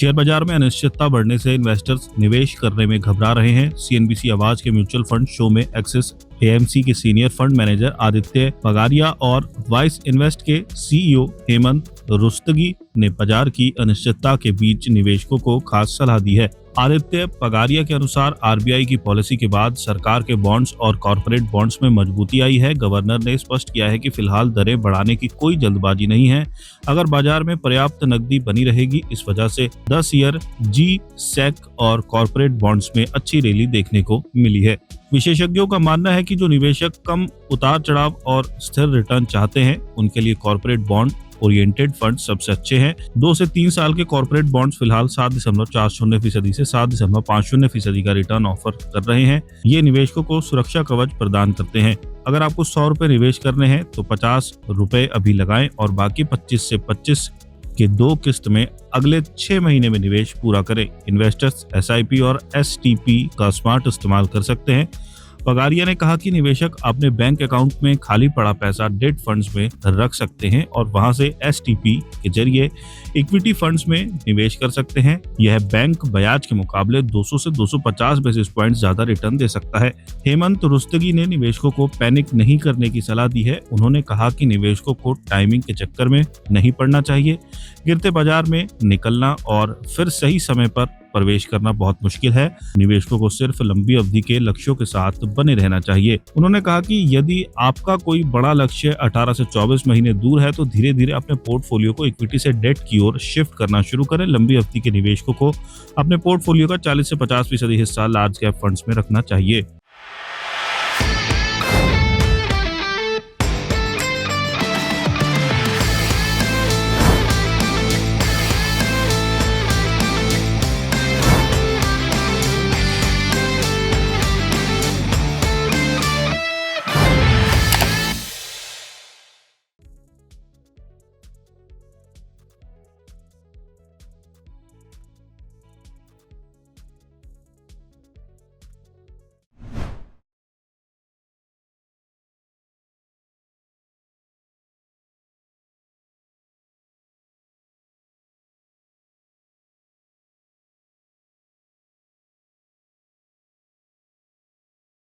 Share बाजार में अनिश्चितता बढ़ने से इन्वेस्टर्स निवेश करने में घबरा रहे हैं। सीएनबीसी आवाज के म्यूचुअल फंड शो में एक्सिस एएमसी के सीनियर फंड मैनेजर आदित्य पगारिया और वाइस इन्वेस्ट के सीईओ हेमंत रुस्तगी ने बाजार की अनिश्चितता के बीच निवेशकों को खास सलाह दी है। आदित्य पगारिया के अनुसार आरबीआई की पॉलिसी के बाद सरकार के बॉन्ड्स और कॉर्पोरेट बॉन्ड्स में मजबूती आई है। गवर्नर ने स्पष्ट किया है कि फिलहाल दरें बढ़ाने की कोई जल्दबाजी नहीं है। अगर बाजार में पर्याप्त नकदी बनी रहेगी, इस वजह से 10 ईयर जी सेक और कॉर्पोरेट बॉन्ड्स में अच्छी रैली देखने को मिली है। विशेषज्ञों का मानना है कि जो निवेशक कम उतार चढ़ाव और स्थिर रिटर्न चाहते हैं, उनके लिए कॉर्पोरेट बॉन्ड ओरिएंटेड फंड सबसे अच्छे हैं। 2 से 3 साल के कॉर्पोरेट बॉन्ड्स फिलहाल 7.40% से 7.50% का रिटर्न ऑफर कर रहे हैं। ये निवेशकों को सुरक्षा कवच प्रदान करते हैं। अगर आपको 100 रुपए निवेश करने हैं तो 50 रुपए अभी लगाएं और बाकी 25 से 25 के 2 किस्त में अगले 6 महीने में निवेश पूरा करें। इन्वेस्टर्स एसआईपी और एसटीपी का स्मार्ट इस्तेमाल कर सकते हैं। पगारिया ने कहा कि निवेशक अपने बैंक अकाउंट में खाली पड़ा पैसा डेट फंड्स में रख सकते हैं और वहां से एसटीपी के जरिए इक्विटी फंड्स में निवेश कर सकते हैं। यह बैंक ब्याज के मुकाबले 200 से 250 बेसिस पॉइंट ज्यादा रिटर्न दे सकता है। हेमंत रुस्तगी ने निवेशकों को पैनिक नहीं करने की सलाह दी है। उन्होंने कहा कि निवेशकों को टाइमिंग के चक्कर में नहीं पड़ना चाहिए। गिरते बाजार में निकलना और फिर सही समय पर प्रवेश करना बहुत मुश्किल है। निवेशकों को सिर्फ लंबी अवधि के लक्ष्यों के साथ बने रहना चाहिए। उन्होंने कहा कि यदि आपका कोई बड़ा लक्ष्य 18 से 24 महीने दूर है तो धीरे धीरे अपने पोर्टफोलियो को इक्विटी से डेट की ओर शिफ्ट करना शुरू करें। लंबी अवधि के निवेशकों को अपने पोर्टफोलियो का 40 से 50% हिस्सा लार्ज कैप फंड्स में रखना चाहिए।